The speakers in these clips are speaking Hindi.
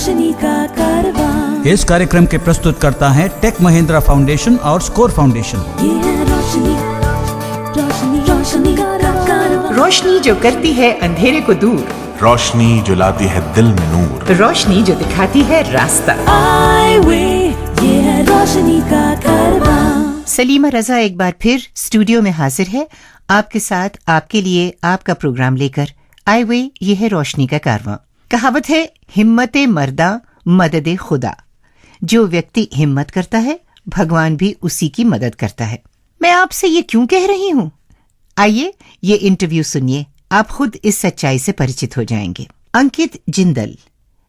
रोशनी का कारवां। इस कार्यक्रम के प्रस्तुत करता है टेक महिंद्रा फाउंडेशन और स्कोर फाउंडेशन। ये है रोशनी, रोशनी, रोशनी का कारवां। रोशनी जो करती है अंधेरे को दूर, रोशनी जो लाती है दिल में नूर, रोशनी जो दिखाती है रास्ता। आई वे, ये है रोशनी का कारवां। सलीमा रजा एक बार फिर स्टूडियो में हाजिर है, आपके साथ, आपके लिए, आपका प्रोग्राम लेकर। आई वे, ये है रोशनी का कारवां। कहावत है, हिम्मते मर्दा मददे खुदा। जो व्यक्ति हिम्मत करता है, भगवान भी उसी की मदद करता है। मैं आपसे ये क्यों कह रही हूं? आइए ये इंटरव्यू सुनिए, आप खुद इस सच्चाई से परिचित हो जाएंगे। अंकित जिंदल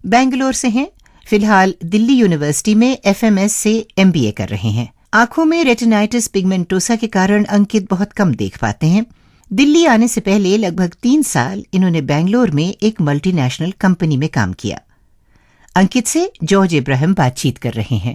बेंगलोर से हैं, फिलहाल दिल्ली यूनिवर्सिटी में FMS से MBA कर रहे हैं। आंखों में रेटिनाइटिस पिगमेंटोसा के कारण अंकित बहुत कम देख पाते हैं। दिल्ली आने से पहले लगभग 3 साल इन्होंने बेंगलोर में एक मल्टीनेशनल कंपनी में काम किया। अंकित से जॉर्ज इब्राहिम बातचीत कर रहे हैं।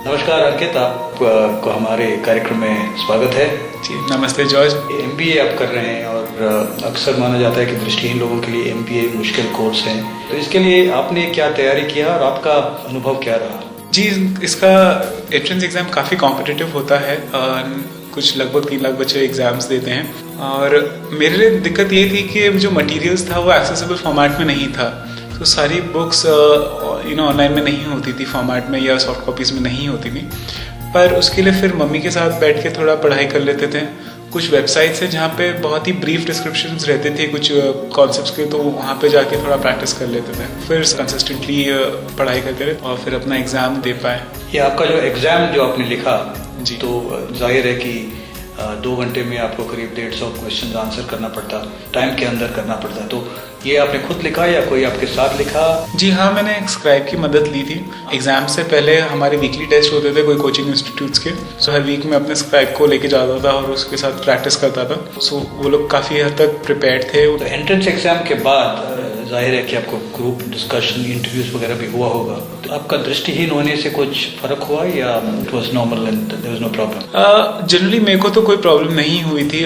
नमस्कार अंकित, आपको हमारे कार्यक्रम में स्वागत है। जी नमस्ते जॉर्ज। MBA आप कर रहे हैं और अक्सर माना जाता है कि दृष्टिहीन लोगों के लिए MBA मुश्किल कोर्स है, तो इसके लिए आपने क्या तैयारी किया और आपका अनुभव क्या रहा? जी, इसका एंट्रेंस एग्ज़ाम काफ़ी कॉम्पिटिटिव होता है। कुछ लगभग 3 लाख बच्चे एग्ज़ाम्स देते हैं और मेरे लिए दिक्कत ये थी कि जो मटेरियल्स था वो एक्सेसिबल फॉर्मेट में नहीं था। तो सारी बुक्स ऑनलाइन में नहीं होती थी फॉर्मेट में, या सॉफ्ट कॉपीज़ में नहीं होती थी। पर उसके लिए फिर मम्मी के साथ बैठ के थोड़ा पढ़ाई कर लेते थे। कुछ वेबसाइट्स हैं जहाँ पे बहुत ही ब्रीफ डिस्क्रिप्शंस रहते थे कुछ कॉन्सेप्ट्स के, तो वहाँ पे जाके थोड़ा प्रैक्टिस कर लेते थे। फिर कंसिस्टेंटली पढ़ाई करते रहे और फिर अपना एग्ज़ाम दे पाए। ये आपका जो एग्ज़ाम जो आपने लिखा जी, तो जाहिर है कि 2 घंटे में आपको करीब 150 क्वेश्चन आंसर करना पड़ता, टाइम के अंदर करना पड़ता। तो ये आपने खुद लिखा या कोई आपके साथ लिखा? जी हाँ, मैंने एक स्क्राइब की मदद ली थी। एग्जाम से पहले हमारे वीकली टेस्ट होते थे कोई कोचिंग इंस्टीट्यूट्स के, सो हर वीक में अपने स्क्राइब को लेके जाता था और उसके साथ प्रैक्टिस करता था। सो वो लोग काफ़ी हद तक प्रिपेयर्ड थे। तो एंट्रेंस एग्जाम के बाद जाहिर है कि आपको ग्रुप डिस्कशन, इंटरव्यूज वगैरह भी हुआ होगा, तो आपका दृष्टिहीन होने से कुछ फर्क हुआ या it was normal and there was no problem? Generally मेरे को तो कोई प्रॉब्लम नहीं हुई थी।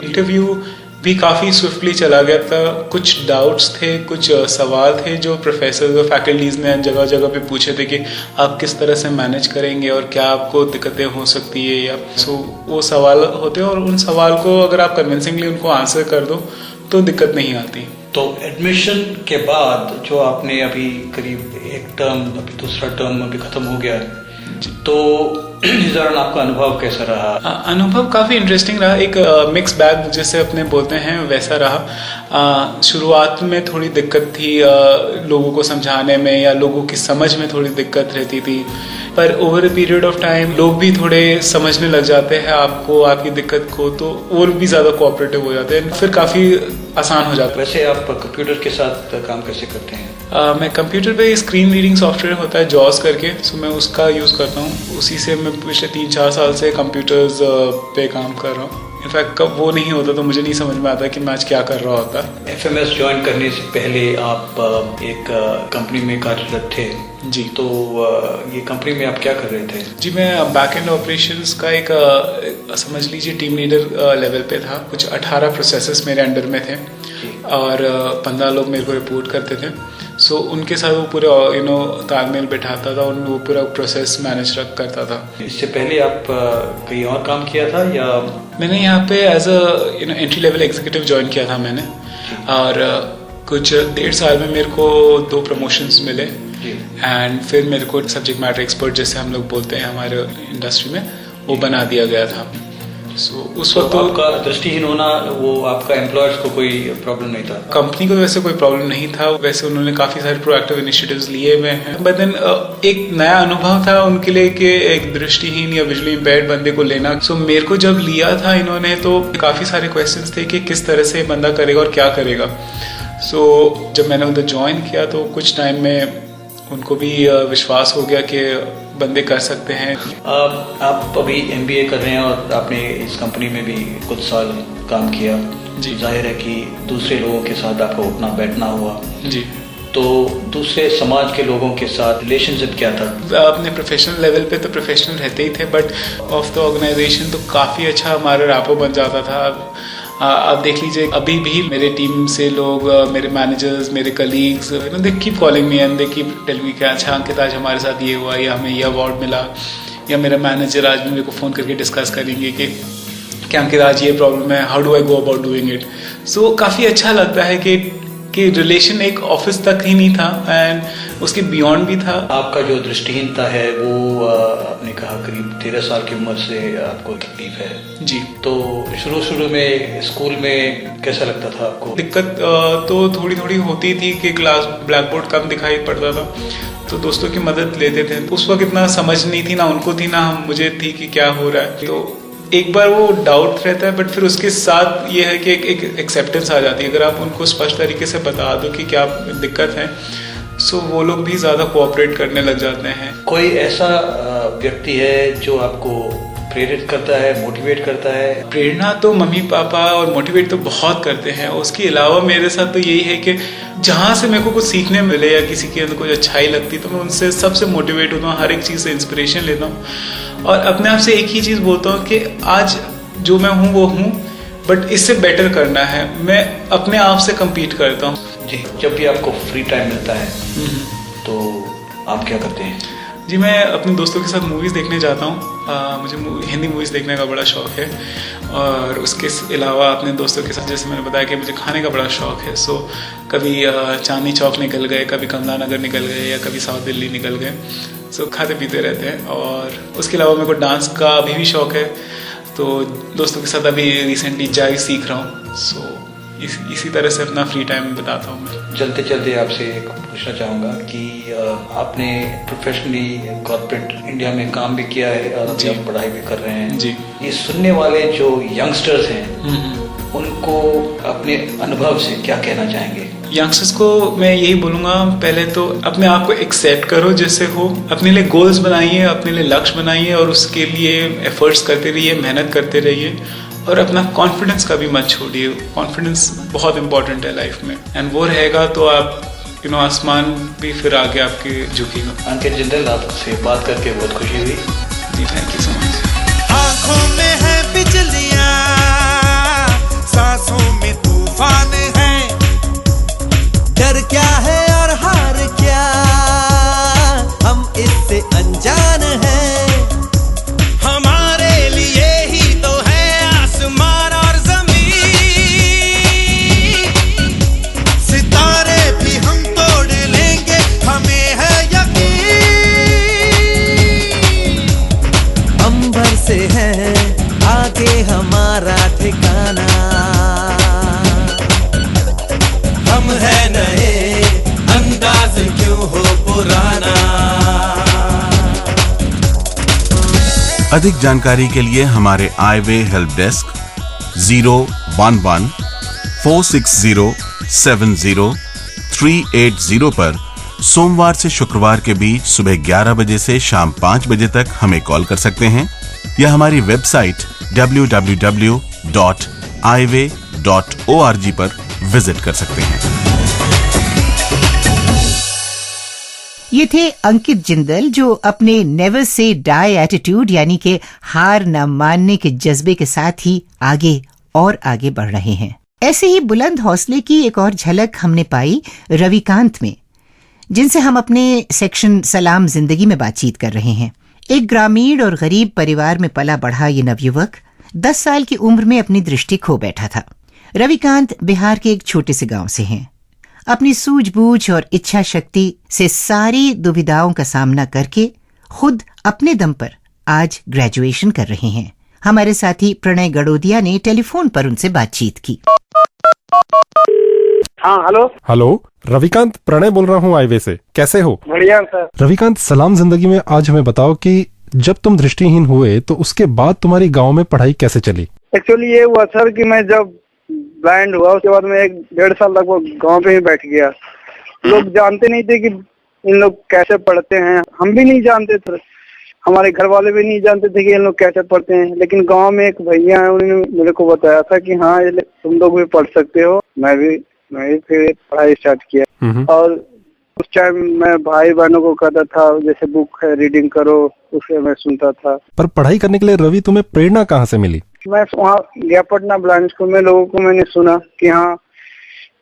इंटरव्यू भी काफ़ी स्विफ्टली चला गया था। कुछ डाउट्स थे, कुछ सवाल थे जो प्रोफेसर और फैकल्टीज़ ने जगह जगह पे पूछे थे कि आप किस तरह से मैनेज करेंगे और क्या आपको दिक्कतें हो सकती है या वो सवाल होते हैं, और उन सवाल को अगर आप कन्विंसिंगली उनको आंसर कर दो तो दिक्कत नहीं आती। तो एडमिशन के बाद जो आपने अभी करीब एक टर्म, अभी दूसरा टर्म अभी खत्म हो गया, तो इस दौरान आपका अनुभव कैसा रहा? अनुभव काफ़ी इंटरेस्टिंग रहा। एक मिक्स बैग जैसे अपने बोलते हैं वैसा रहा। शुरुआत में थोड़ी दिक्कत थी लोगों को समझाने में या लोगों की समझ में थोड़ी दिक्कत रहती थी, पर over a period of time लोग भी थोड़े समझने लग जाते हैं आपको, आपकी दिक्कत को, तो वो भी ज़्यादा कोऑपरेटिव हो जाते हैं, फिर काफ़ी आसान हो जाता है। वैसे आप कंप्यूटर के साथ काम कैसे करते हैं? मैं कंप्यूटर पे स्क्रीन रीडिंग सॉफ्टवेयर होता है जॉस करके, सो मैं उसका यूज़ करता हूँ। उसी से मैं पिछले 3-4 साल से कंप्यूटर्स पे काम कर रहा हूँ। इनफैक्ट कब वो नहीं होता तो मुझे नहीं समझ में आता कि मैं आज क्या कर रहा होता। FMS ज्वाइन करने से पहले आप एक कंपनी में कार्यरत थे जी, तो ये कंपनी में आप क्या कर रहे थे? जी, मैं बैक एंड ऑपरेशंस का एक समझ लीजिए टीम लीडर लेवल पे था। कुछ 18 प्रोसेसेस मेरे अंडर में थे और 15 लोग मेरे को रिपोर्ट करते थे। सो उनके साथ वो पूरे तालमेल बैठाता था, वो पूरा प्रोसेस मैनेज करता था। इससे पहले आप कहीं और काम किया था या? मैंने यहाँ पे as a entry level executive join किया था मैंने, और कुछ 1.5 साल में मेरे को 2 प्रमोशंस मिले एंड फिर मेरे को सब्जेक्ट मैटर एक्सपर्ट जैसे हम लोग बोलते हैं हमारे इंडस्ट्री में, वो बना दिया गया था। उस वक्त तो आपका दृष्टिहीन होना, वो आपका एम्प्लॉयर्स को कोई प्रॉब्लम नहीं था? कंपनी को वैसे कोई प्रॉब्लम नहीं था, वैसे उन्होंने काफ़ी सारे प्रोएक्टिव इनिशिएटिव्स लिए हुए हैं। बट देन एक नया अनुभव था उनके लिए कि एक दृष्टिहीन या विजुअली इम्पेयर्ड बंदे को लेना। सो मेरे को जब लिया था इन्होंने तो काफ़ी सारे क्वेश्चंस थे कि किस तरह से बंदा करेगा और क्या करेगा। सो जब मैंने उधर ज्वाइन किया तो कुछ टाइम में उनको भी विश्वास हो गया कि बंदे कर सकते हैं। आप अभी MBA कर रहे हैं और आपने इस कंपनी में भी कुछ साल काम किया जी। जाहिर है कि दूसरे लोगों के साथ आपको उठना बैठना हुआ जी, तो दूसरे समाज के लोगों के साथ रिलेशनशिप क्या था? अपने प्रोफेशनल लेवल पे तो प्रोफेशनल रहते ही थे, बट ऑफ द ऑर्गेनाइजेशन तो काफ़ी अच्छा हमारा रैपो बन जाता था। आप देख लीजिए, अभी भी मेरे टीम से लोग, मेरे मैनेजर्स, मेरे colleagues, they keep calling me and they keep telling me कि अच्छा अंकित आज हमारे साथ ये हुआ, या हमें ये अवार्ड मिला, या मेरा मैनेजर आज भी मेरे को फ़ोन करके डिस्कस करेंगे कि क्या अंकित आज ये प्रॉब्लम है, how do I go about doing it. So काफ़ी अच्छा लगता है कि रिलेशन एक ऑफिस तक ही नहीं था एंड उसके बियॉन्ड भी था। आपका जो दृष्टिहीनता है वो आपने कहा करीब 13 साल की उम्र से आपको तकलीफ है जी। तो शुरू में स्कूल में कैसा लगता था आपको? दिक्कत तो थोड़ी होती थी कि क्लास ब्लैक बोर्ड कम दिखाई पड़ता था, तो दोस्तों की मदद लेते थे। उस वक्त इतना समझ नहीं थी, ना उनको थी ना मुझे थी कि क्या हो रहा है। तो एक बार वो डाउट रहता है, बट फिर उसके साथ ये है कि एक एक्सेप्टेंस आ जाती है। अगर आप उनको स्पष्ट तरीके से बता दो कि क्या दिक्कत है, सो वो लोग भी ज़्यादा कोऑपरेट करने लग जाते हैं। कोई ऐसा व्यक्ति है जो आपको प्रेरित करता है, मोटिवेट करता है? प्रेरणा तो मम्मी पापा और मोटिवेट तो बहुत करते हैं। उसके अलावा मेरे साथ तो यही है कि जहाँ से मेरे को कुछ सीखने मिले या किसी के अंदर कुछ अच्छाई लगती तो मैं उनसे सबसे मोटिवेट होता हूँ, हर एक चीज़ से इंस्पिरेशन लेता हूँ और अपने आप से एक ही चीज़ बोलता हूँ कि आज जो मैं हूँ वो हूँ, बट इससे बेटर करना है। मैं अपने आप से कम्पीट करता हूँ। जी, जब भी आपको फ्री टाइम मिलता है तो आप क्या करते हैं? जी, मैं अपने दोस्तों के साथ मूवीज़ देखने जाता हूँ। मुझे हिंदी मूवीज़ देखने का बड़ा शौक है और उसके अलावा अपने दोस्तों के साथ, जैसे मैंने बताया कि मुझे खाने का बड़ा शौक है, सो कभी चांदनी चौक निकल गए, कभी कमला नगर निकल गए या कभी साउथ दिल्ली निकल गए। सो खाते पीते रहते हैं। और उसके अलावा मेरे को डांस का अभी भी शौक है, तो दोस्तों के साथ अभी रिसेंटली जाइव सीख रहा हूँ। सो इसी तरह से अपना फ्री टाइम बताता हूँ मैं। चलते चलते आपसे पूछना चाहूँगा कि आपने प्रोफेशनली कॉर्पोरेट इंडिया में काम भी किया है और अभी आप पढ़ाई भी कर रहे हैं जी। ये सुनने वाले जो यंगस्टर्स हैं उनको अपने अनुभव से क्या कहना चाहेंगे? यंगस्टर्स को मैं यही बोलूँगा, पहले तो अपने आप को एक्सेप्ट करो जैसे हो, अपने लिए गोल्स बनाइए, अपने लिए लक्ष्य बनाइए और उसके लिए एफर्ट्स करते रहिए, मेहनत करते रहिए और अपना कॉन्फिडेंस का भी मत छोड़िए। कॉन्फिडेंस बहुत इंपॉर्टेंट है लाइफ में, एंड वो रहेगा तो आप आसमान भी फिर आगे आपके झुकेगा। अंकित जिंदल, आपसे बात करके बहुत खुशी हुई। जी, थैंक यू सो मच। आँखों में है बिजलियाँ, सांसों में तूफान है, डर क्या है और हार क्या, हम इससे अनजान हैं। हमारे लिए ही तो है आसमान और जमीन, सितारे भी हम तोड़ लेंगे, हमें है यकीन। अंबर से है आगे हमारा ठिकाना, हम है नए अंदाज क्यों हो पुराना। अधिक जानकारी के लिए हमारे आईवे हेल्प डेस्क 011-460-70-380 पर सोमवार से शुक्रवार के बीच सुबह 11 बजे से शाम 5 बजे तक हमें कॉल कर सकते हैं या हमारी वेबसाइट www.ive.org पर विजिट कर सकते हैं। ये थे अंकित जिंदल जो अपने नेवर से डाई एटीट्यूड यानी कि हार न मानने के जज्बे के साथ ही आगे और आगे बढ़ रहे हैं। ऐसे ही बुलंद हौसले की एक और झलक हमने पाई रविकांत में, जिनसे हम अपने सेक्शन सलाम जिंदगी में बातचीत कर रहे हैं। एक ग्रामीण और गरीब परिवार में पला बढ़ा ये नवयुवक 10 साल की उम्र में अपनी दृष्टि खो बैठा था। रविकांत बिहार के एक छोटे से गांव से हैं। अपनी सूझबूझ और इच्छा शक्ति से सारी दुविधाओं का सामना करके खुद अपने दम पर आज ग्रेजुएशन कर रहे हैं। हमारे साथी प्रणय गड़ोदिया ने टेलीफोन पर उनसे बातचीत की। हाँ, हेलो, रविकांत, प्रणय बोल रहा हूँ आईवे से। कैसे हो? बढ़िया सर। रविकांत, सलाम जिंदगी में आज हमें बताओ कि जब तुम दृष्टिहीन हुए तो उसके बाद तुम्हारी गांव में पढ़ाई कैसे चली? एक्चुअली ये हुआ सर कि मैं जब ब्लाइंड हुआ उसके बाद मैं 1-1.5 साल तक वो गांव पे ही बैठ गया। लोग जानते नहीं थे कि इन लोग कैसे पढ़ते हैं, हम भी नहीं जानते थे, हमारे घर वाले भी नहीं जानते थे कि इन लोग कैसे पढ़ते हैं। लेकिन गांव में एक भैया है, उन्होंने मेरे को बताया था कि हाँ तुम लोग भी पढ़ सकते हो। मैं भी फिर पढ़ाई स्टार्ट किया और उस टाइम मैं भाई बहनों को कहता था जैसे बुक है रीडिंग करो, उसे मैं सुनता था। पर पढ़ाई करने के लिए रवि तुम्हें प्रेरणा कहाँ से मिली? मैं वहाँ गया पटना ब्लाइंड स्कूल में, लोगों को मैंने सुना कि हाँ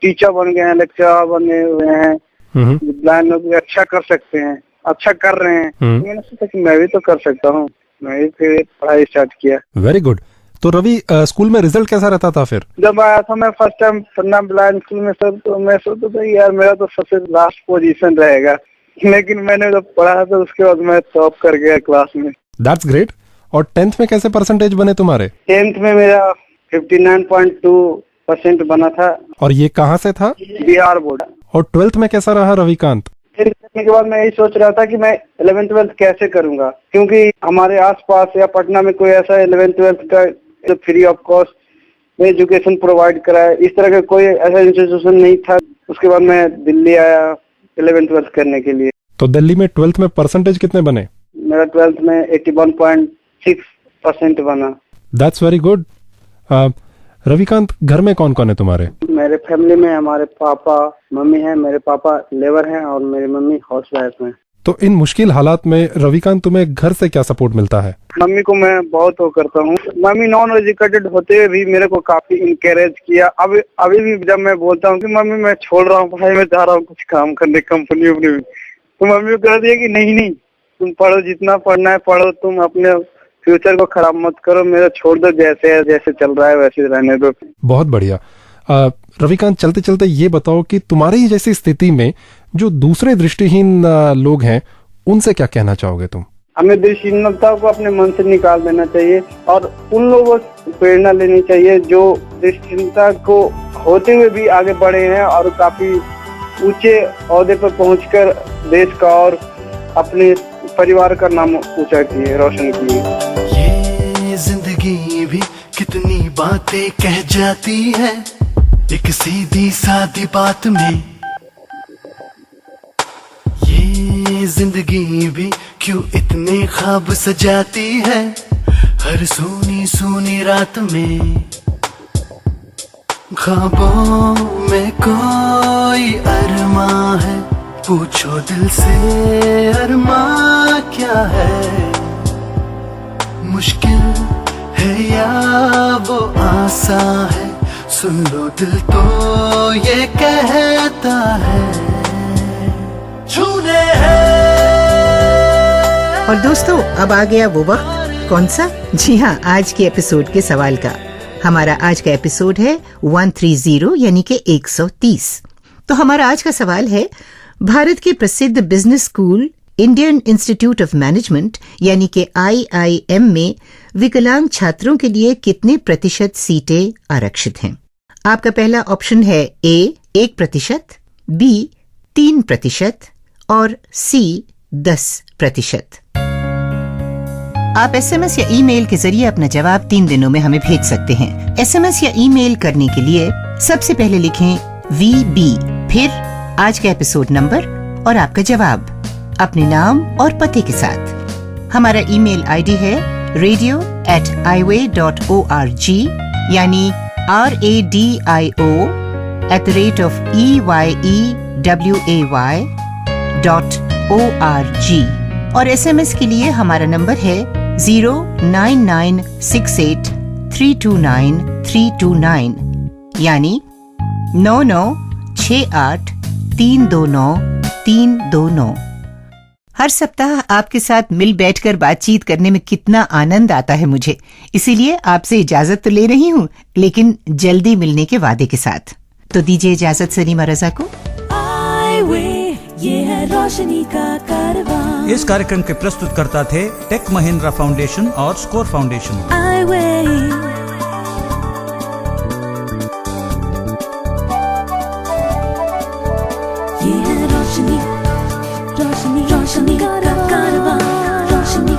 टीचर बन गए हैं, लेक्चरर बने हुए हैं, ब्लाइंड लोग अच्छा कर सकते हैं, अच्छा कर रहे हैं। मैंने सोचा कि मैं भी तो कर सकता हूँ, मैं भी फिर पढ़ाई स्टार्ट किया। Very good. तो रवि, स्कूल में रिजल्ट कैसा रहता था फिर? जब आया था मैं first time Patna blind school में सर, तो मैं सोचता था यार मेरा तो सबसे लास्ट पोजीशन रहेगा, लेकिन मैंने जब पढ़ा तो उसके बाद मैं टॉप कर गया क्लास में। That's great. और 10th में कैसे परसेंटेज बने तुम्हारे? 10th में मेरा 59.2% बना था। और ये कहाँ से था? बिहार बोर्ड। और 12th में कैसा रहा रविकांत? फिर करने के बाद मैं यही सोच रहा था कि मैं 11th 12th कैसे करूंगा, क्योंकि हमारे आसपास या पटना में कोई ऐसा 11th 12th का फ्री ऑफ कॉस्ट में एजुकेशन प्रोवाइड कराए, इस तरह का कोई ऐसा इंस्टीट्यूशन नहीं था। उसके बाद मैं दिल्ली आया 11th 12th करने के लिए। तो दिल्ली में 12th में परसेंटेज कितने बने? मेरा 12th में 81.6% बना। That's very good. रविकांत, घर में कौन कौन है तुम्हारे? मेरे फैमिली में हमारे पापा मम्मी हैं, मेरे पापा लेबर हैं और मेरी मम्मी हाउसवाइफ हैं। तो इन मुश्किल हालात में रविकांत तुम्हें घर से क्या सपोर्ट मिलता है? मम्मी को मैं बहुत वो करता हूँ। मम्मी नॉन एजुकेटेड होते हुए भी मेरे को काफी इनकरेज किया। अभी भी जब मैं बोलता हूँ कि मम्मी मैं छोड़ रहा हूँ पढ़ाई, में जा रहा हूँ कुछ काम करने कंपनी में, तो मम्मी को कह दिया कि नहीं तुम पढ़ो, जितना पढ़ना है पढ़ो, तुम अपने फ्यूचर को खराब मत करो, मेरा छोड़ दो, जैसे चल रहा है वैसे रहने दो। बहुत बढ़िया। रविकांत, चलते चलते ये बताओ कि तुम्हारी ही जैसी स्थिति में जो दूसरे दृष्टिहीन लोग हैं, उनसे क्या कहना चाहोगे तुम? हमें दृष्टिहीनता को अपने मन से निकाल देना चाहिए और उन लोगों से प्रेरणा लेनी चाहिए जो दृष्टिहीनता को होते हुए भी आगे बढ़े हैं और काफी ऊंचे ओहदे पर पहुंचकर देश का और अपने परिवार का नाम ऊंचा किए, रोशन किए। ये जिंदगी भी कितनी बातें कह जाती है एक सीधी सादी बात में। ये जिंदगी भी क्यों इतने ख्वाब सजाती है हर सोनी सोनी रात में। ख्वाबों में कोई अरमा है, पूछो दिल से अरमा क्या है। मुश्किल है या वो आसान है, सुन लो दिल तो ये कहता है छूने है। और दोस्तों, अब आ गया वो वक्त, कौन सा? जी हाँ, आज के एपिसोड के सवाल का। हमारा आज का एपिसोड है 130 यानी कि 130। तो हमारा आज का सवाल है, भारत के प्रसिद्ध business school Indian institute of management यानी कि IIM में विकलांग छात्रों के लिए कितने प्रतिशत सीटें आरक्षित हैं? आपका पहला ऑप्शन है A 1%, B 3% और C 10%। आप SMS या ईमेल के जरिए अपना जवाब 3 दिनों में हमें भेज सकते हैं। SMS या ईमेल करने के लिए सबसे पहले लिखें VB, फिर आज का एपिसोड नंबर और आपका जवाब अपने नाम और पते के साथ। हमारा ईमेल आईडी है radio@iway.org यानी radio@EYEWAY.org। और SMS के लिए हमारा नंबर है 09968329329 यानी 9968329329। हर सप्ताह आपके साथ मिल बैठकर बातचीत करने में कितना आनंद आता है मुझे। इसीलिए आपसे इजाजत तो ले रही हूँ, लेकिन जल्दी मिलने के वादे के साथ। तो दीजिए इजाजत सलीमा रजा को। ये है रोशनी का कारवां। इस कार्यक्रम के प्रस्तुतकर्ता थे टेक महिंद्रा फाउंडेशन और स्कोर फाउंडेशन। ये है रोशनी, रोशनी, रोशनी का कारवां, रोशनी।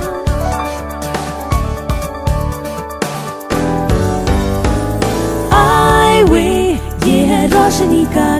ये है रोशनी का